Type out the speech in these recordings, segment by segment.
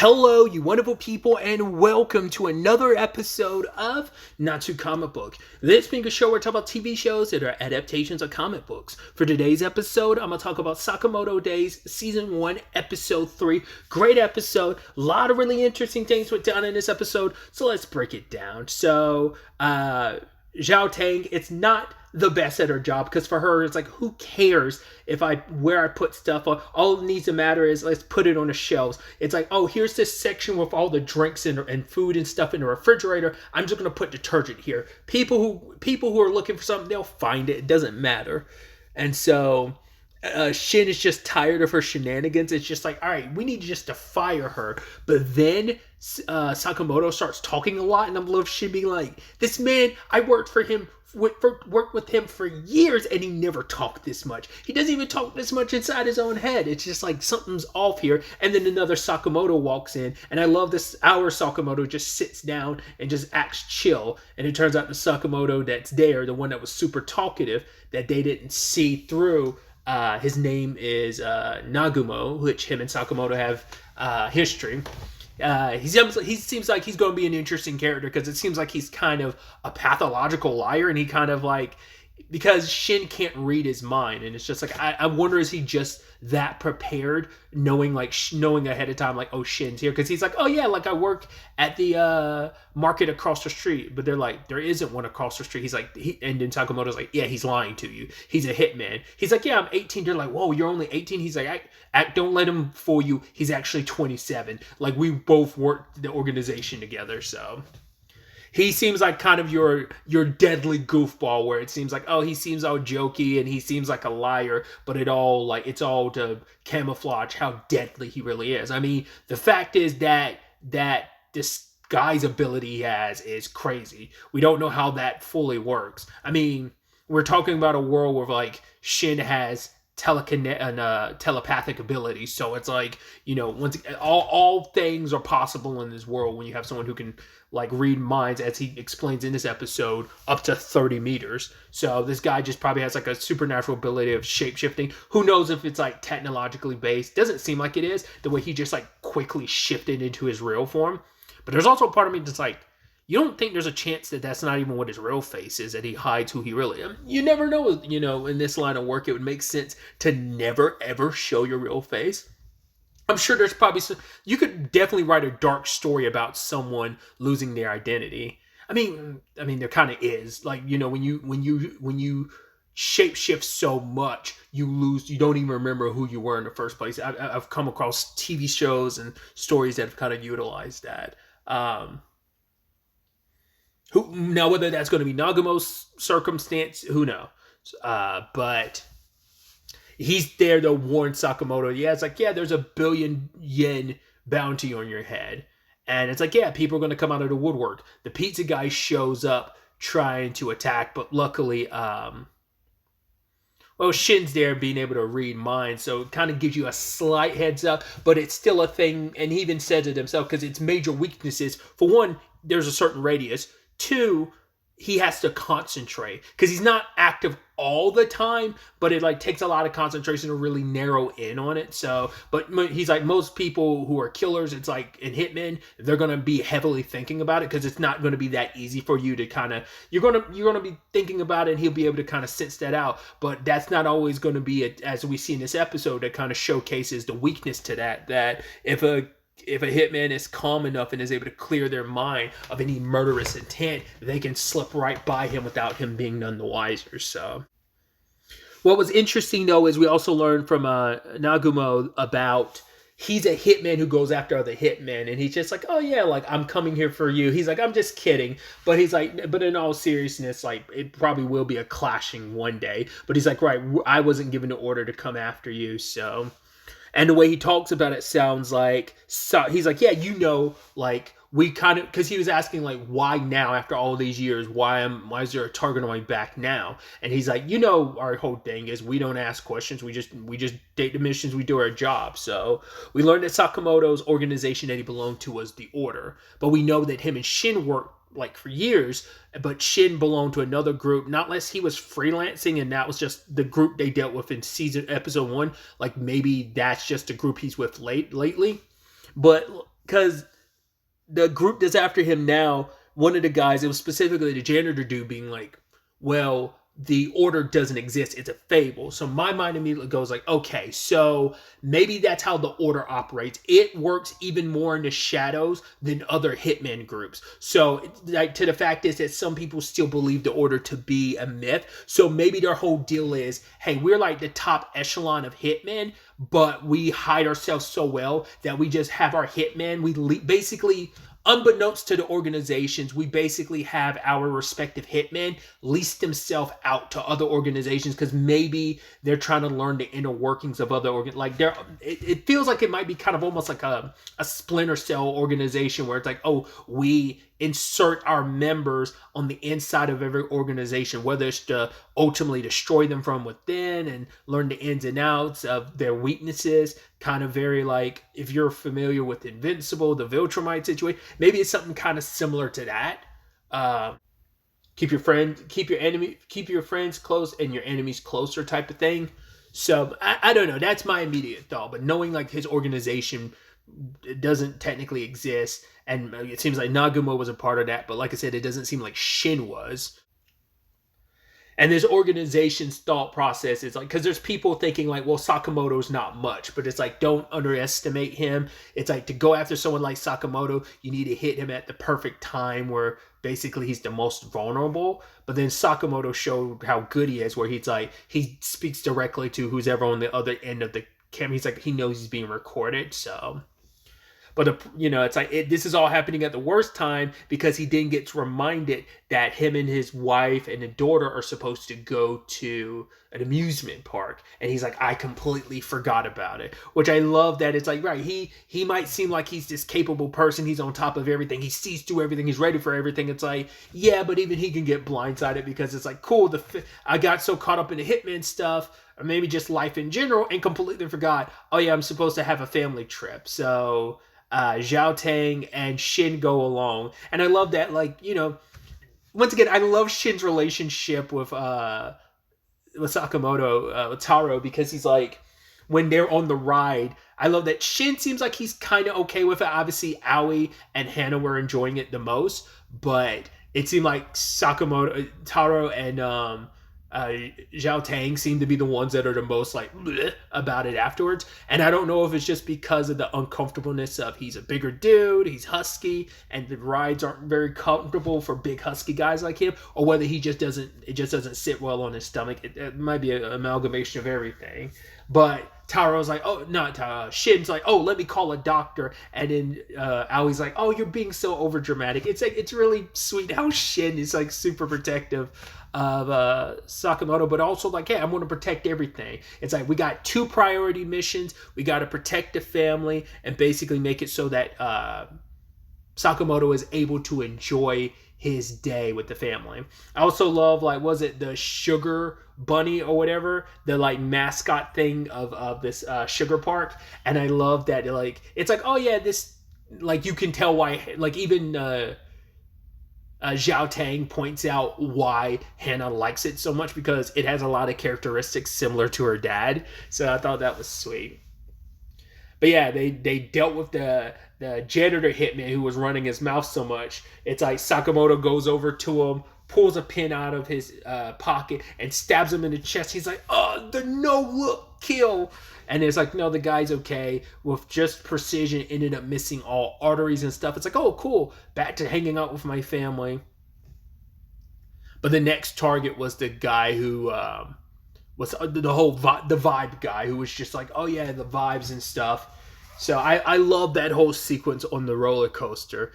Hello, you wonderful people, and welcome to another episode of Not Too Comic Book. This being a show where I talk about TV shows that are adaptations of comic books. For today's episode, I'm going to talk about Sakamoto Days, Season 1, Episode 3. Great episode. A lot of really interesting things went down in this episode, so let's break it down. So, Zhao Tang, it's not the best at her job, because for her it's like, who cares if where I put stuff on? All it needs to matter is let's put it on the shelves. It's like, oh, here's this section with all the drinks and food and stuff in the refrigerator. I'm just gonna put detergent here. People who are looking for something, they'll find it. It doesn't matter. And so Shin is just tired of her shenanigans. It's just like, all right, we need just to fire her. But then Sakamoto starts talking a lot, and I'm love Shin being like, this man, I worked with him for years, and he never talked this much. He doesn't even talk this much inside his own head. It's just like something's off here. And then another Sakamoto walks in, and I love this. Our Sakamoto just sits down and just acts chill. And it turns out the Sakamoto that's there, the one that was super talkative, that they didn't see through. His name is Nagumo, which him and Sakamoto have history. He seems like he's going to be an interesting character, because it seems like he's kind of a pathological liar, and he kind of like, because Shin can't read his mind, and it's just like, I wonder, is he just that prepared, knowing ahead of time, like, oh, Shin's here? Because he's like, oh yeah, like I work at the market across the street, but they're like, there isn't one across the street. He's like, and then Sakamoto's like, yeah, he's lying to you. He's a hitman. He's like, yeah, I'm 18. They're like, whoa, you're only 18? He's like, don't let him fool you. He's actually 27. Like, we both worked the organization together, so. He seems like kind of your deadly goofball, where it seems like, oh, he seems all jokey and he seems like a liar, but it's all to camouflage how deadly he really is. I mean, the fact is that disguise ability he has is crazy. We don't know how that fully works. I mean, we're talking about a world where like Shin has telepathic ability, so it's like, you know, once all things are possible in this world when you have someone who can like read minds, as he explains in this episode, up to 30 meters. So this guy just probably has like a supernatural ability of shape-shifting. Who knows if it's like technologically based? Doesn't seem like it is, the way he just like quickly shifted into his real form. But there's also a part of me that's like, you don't think there's a chance that that's not even what his real face is, that he hides who he really is? You never know, you know, in this line of work, it would make sense to never, ever show your real face. I'm sure there's probably you could definitely write a dark story about someone losing their identity. I mean, there kind of is. Like, you know, when you shapeshift so much, you don't even remember who you were in the first place. I've come across TV shows and stories that have kind of utilized that. Now, whether that's going to be Nagumo's circumstance, who knows? But he's there to warn Sakamoto. Yeah, it's like, yeah, there's $1 billion yen bounty on your head. And it's like, yeah, people are going to come out of the woodwork. The pizza guy shows up trying to attack, but luckily, Shin's there being able to read minds, so it kind of gives you a slight heads up, but it's still a thing, and he even says it himself, because its major weaknesses, for one, there's a certain radius. Two, he has to concentrate, because he's not active all the time, but it like takes a lot of concentration to really narrow in on it. So, but he's like, most people who are killers, it's like in hitmen, they're gonna be heavily thinking about it, because it's not going to be that easy for you to kind of, you're gonna be thinking about it, and he'll be able to kind of sense that out. But that's not always going to be as we see in this episode, that kind of showcases the weakness to that if a hitman is calm enough and is able to clear their mind of any murderous intent, they can slip right by him without him being none the wiser. So, what was interesting, though, is we also learned from Nagumo about, he's a hitman who goes after other hitmen, and he's just like, oh yeah, like, I'm coming here for you. He's like, I'm just kidding. But he's like, but in all seriousness, like, it probably will be a clashing one day. But he's like, right, I wasn't given the order to come after you, so. And the way he talks about it sounds like, so he's like, yeah, you know, like, we kind of, because he was asking, like, why now after all these years? Why is there a target on my back now? And he's like, you know, our whole thing is we don't ask questions. We just date the missions. We do our job. So we learned that Sakamoto's organization that he belonged to was the Order, but we know that him and Shin worked like for years, but Shin belonged to another group, not unless he was freelancing and that was just the group they dealt with in episode 1. Like, maybe that's just a group he's with lately. But because the group that's after him now, one of the guys, it was specifically the janitor dude being like, well, the order doesn't exist. It's a fable. So my mind immediately goes like, okay, so maybe that's how the order operates. It works even more in the shadows than other hitman groups. So like, to the fact is that some people still believe the order to be a myth. So maybe their whole deal is, hey, we're like the top echelon of hitmen, but we hide ourselves so well that we just have our hitman. Basically, unbeknownst to the organizations, we basically have our respective hitmen lease themselves out to other organizations because maybe they're trying to learn the inner workings of other it feels like it might be kind of almost like a Splinter Cell organization where it's like, oh, we insert our members on the inside of every organization, whether it's to ultimately destroy them from within and learn the ins and outs of their weaknesses. Kind of very like, if you're familiar with Invincible, the Viltrumite situation, maybe it's something kind of similar to that. Keep your friends close and your enemies closer type of thing. So I don't know. That's my immediate thought. But knowing like his organization doesn't technically exist, and it seems like Nagumo was a part of that, but like I said, it doesn't seem like Shin was. And this organization's thought process is like, because there's people thinking like, well, Sakamoto's not much, but it's like, don't underestimate him. It's like, to go after someone like Sakamoto, you need to hit him at the perfect time where basically he's the most vulnerable. But then Sakamoto showed how good he is, where he's like, he speaks directly to who's ever on the other end of the camera. He's like, he knows he's being recorded. So, but it's like this is all happening at the worst time because he then gets reminded that him and his wife and a daughter are supposed to go to an amusement park, and he's like, I completely forgot about it. Which I love that it's like, right, he might seem like he's this capable person, he's on top of everything, he sees through everything, he's ready for everything. It's like, yeah, but even he can get blindsided because it's like, cool, I got so caught up in the hitman stuff, or maybe just life in general, and completely forgot, oh yeah, I'm supposed to have a family trip. So Zhao Tang and Shin go along. And I love that, like, once again, I love Shin's relationship with Sakamoto, Taro, because he's like, when they're on the ride, I love that Shin seems like he's kind of okay with it. Obviously, Aoi and Hana were enjoying it the most, but it seemed like Sakamoto, Taro, and Zhao Tang seem to be the ones that are the most like bleh about it afterwards. And I don't know if it's just because of the uncomfortableness of he's a bigger dude, he's husky, and the rides aren't very comfortable for big husky guys like him, or whether it just doesn't sit well on his stomach. It might be an amalgamation of everything. But Taro's like, oh, not Taro, Shin's like, oh, let me call a doctor. And then Aoi's like, oh, you're being so over dramatic. It's like, it's really sweet how Shin is like super protective of Sakamoto, but also like, hey, I'm going to protect everything. It's like, we got 2 priority missions. We got to protect the family and basically make it so that Sakamoto is able to enjoy his day with the family. I also love, like, was it the sugar bunny or whatever, the like mascot thing of this sugar park. And I love that, like, it's like, oh yeah, this, like, you can tell why, like, even Zhao Tang points out why Hana likes it so much, because it has a lot of characteristics similar to her dad. So I thought that was sweet. But yeah, they dealt with the janitor hitman who was running his mouth so much. It's like Sakamoto goes over to him, pulls a pin out of his pocket, and stabs him in the chest. He's like, oh, the no-look kill. And it's like, no, the guy's okay. With just precision, ended up missing all arteries and stuff. It's like, oh, cool. Back to hanging out with my family. But the next target was the guy who was the vibe guy, who was just like, oh yeah, the vibes and stuff. So I love that whole sequence on the roller coaster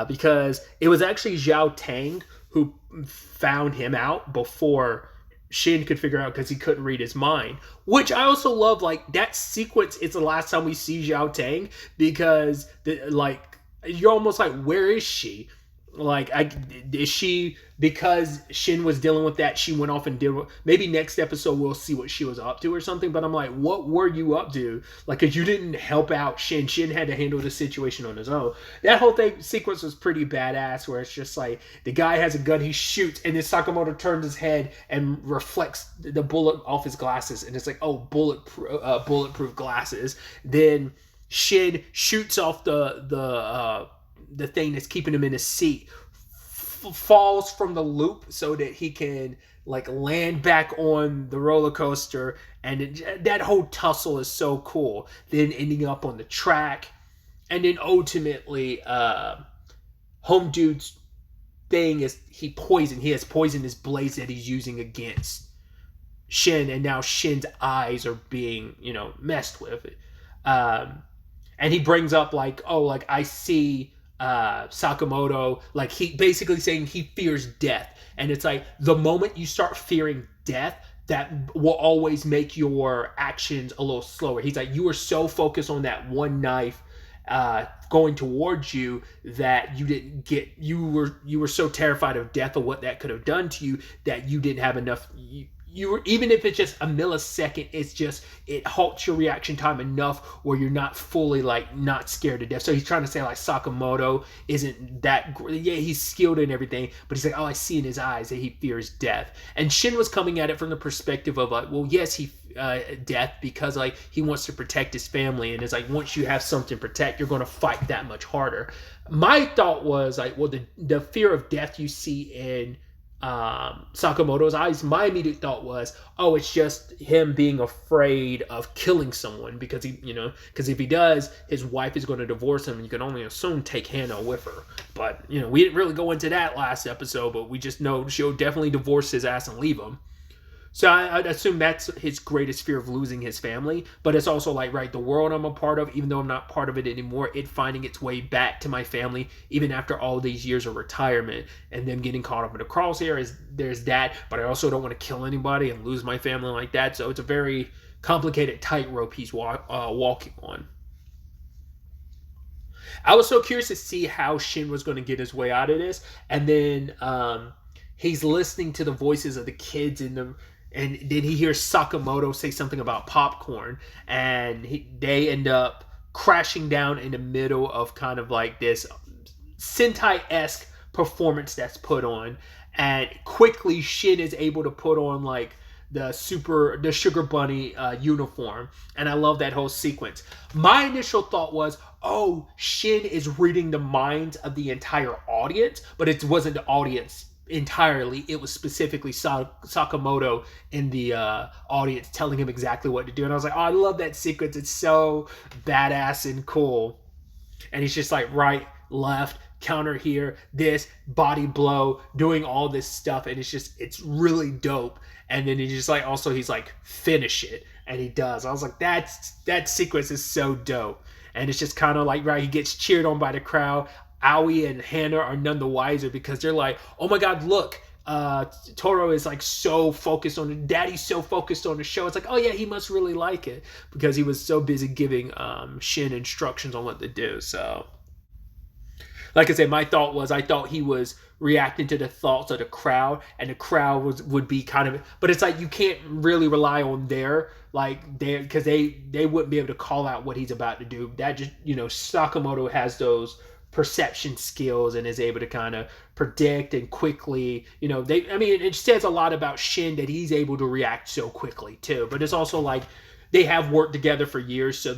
because it was actually Zhao Tang who found him out before Shin could figure out, because he couldn't read his mind. Which I also love, like, that sequence. It's the last time we see Zhao Tang, because you're almost like, where is she? Like, is she, because Shin was dealing with that, she went off and did, maybe next episode we'll see what she was up to or something, but I'm like, what were you up to? Like, because you didn't help out Shin. Shin had to handle the situation on his own. That whole sequence was pretty badass, where it's just like, the guy has a gun, he shoots, and then Sakamoto turns his head and reflects the bullet off his glasses, and it's like, oh, bulletproof glasses. Then Shin shoots off the thing that's keeping him in his seat, falls from the loop so that he can like land back on the roller coaster, and that whole tussle is so cool. Then ending up on the track, and then ultimately, Home Dude's thing is he has poisonous blades that he's using against Shin, and now Shin's eyes are being messed with. And he brings up like, oh, like I see Sakamoto, like he basically saying he fears death, and it's like the moment you start fearing death, that will always make your actions a little slower. He's like, you were so focused on that one knife going towards you that you were so terrified of death or what that could have done to you that you didn't have enough. You were, even if it's just a millisecond, it halts your reaction time enough where you're not fully like not scared to death. So he's trying to say like Sakamoto isn't that yeah, he's skilled in everything, but he's like, oh, I see in his eyes that he fears death. And Shin was coming at it from the perspective of like, well, yes, he death because like he wants to protect his family, and it's like once you have something to protect, you're going to fight that much harder. My thought was like, well, the fear of death you see in Sakamoto's eyes, my immediate thought was, oh, it's just him being afraid of killing someone because because if he does, his wife is going to divorce him, and you can only assume take Hannah with her. But we didn't really go into that last episode, but we just know she'll definitely divorce his ass and leave him. So I assume that's his greatest fear of losing his family. But it's also like, right, the world I'm a part of, even though I'm not part of it anymore, it finding its way back to my family, even after all these years of retirement, and them getting caught up in the crosshairs. There's that, but I also don't want to kill anybody and lose my family like that. So it's a very complicated tightrope he's walking on. I was so curious to see how Shin was going to get his way out of this. And then he's listening to the voices of the kids and then he hears Sakamoto say something about popcorn, and they end up crashing down in the middle of kind of like this Sentai-esque performance that's put on, and quickly Shin is able to put on like the Sugar Bunny uniform, and I love that whole sequence. My initial thought was, oh, Shin is reading the minds of the entire audience, but it wasn't the audience entirely. It was specifically Sakamoto in the audience telling him exactly what to do, and I was like, oh, I love that sequence. It's so badass and cool. And he's just like right, left, counter here, this body blow, doing all this stuff, and it's really dope. And then he's like finish it, and he does. I was like, that sequence is so dope. And it's just kind of like, right, he gets cheered on by the crowd. Aoi and Hannah are none the wiser because they're like, oh my god, look, Toro is like so focused on it. Daddy's so focused on the show. It's like, oh yeah, he must really like it because he was so busy giving Shin instructions on what to do. So, like I said, my thought was, I thought he was reacting to the thoughts of the crowd, and the crowd would be kind of, but it's like you can't really rely on because they wouldn't be able to call out what he's about to do. That just Sakamoto has those perception skills and is able to kind of predict and quickly, it says a lot about Shin that he's able to react so quickly too. But it's also like they have worked together for years, so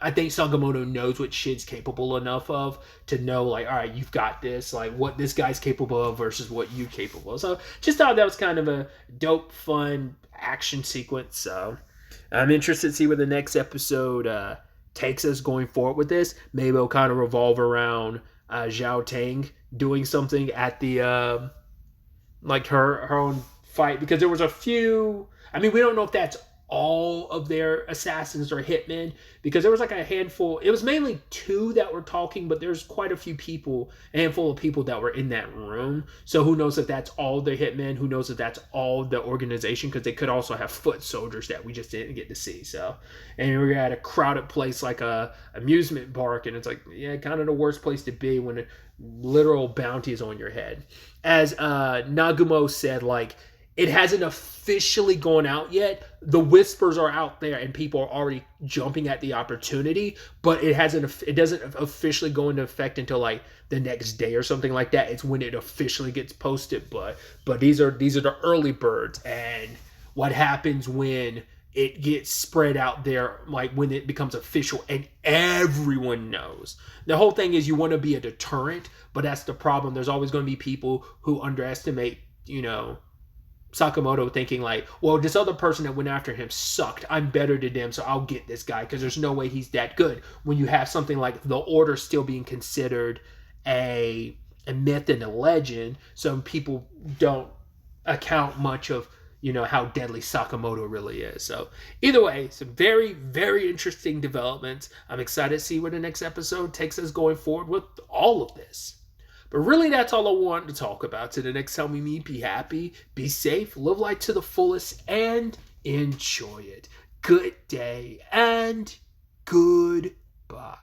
I think Sakamoto knows what Shin's capable enough of to know, like, all right, you've got this, like what this guy's capable of versus what you're capable of. So just thought that was kind of a dope, fun action sequence. So I'm interested to see where the next episode takes us going forward with this. Maybe it'll kind of revolve around Zhao Tang doing something at the like her own fight, because there was a few. We don't know if that's all of their assassins or hitmen, because there was like a handful. It was mainly 2 that were talking, but there's quite a handful of people that were in that room. So who knows if that's all the hitmen? Who knows if that's all the organization? Because they could also have foot soldiers that we just didn't get to see. So, and we're at a crowded place like a amusement park, and it's like, yeah, kind of the worst place to be when a literal bounty is on your head. As Nagumo said, like, it hasn't officially gone out yet. The whispers are out there and people are already jumping at the opportunity, but it doesn't officially go into effect until like the next day or something like that. It's when it officially gets posted. But these are the early birds, and what happens when it gets spread out there, like when it becomes official and everyone knows. The whole thing is you want to be a deterrent, but that's the problem. There's always going to be people who underestimate, Sakamoto, thinking like, well, this other person that went after him sucked. I'm better than them, so I'll get this guy because there's no way he's that good. When you have something like the Order still being considered a myth and a legend, so people don't account much of how deadly Sakamoto really is. So either way, some very, very interesting developments. I'm excited to see where the next episode takes us going forward with all of this. But really, that's all I wanted to talk about. Till the next time we meet, be happy, be safe, live life to the fullest, and enjoy it. Good day and goodbye.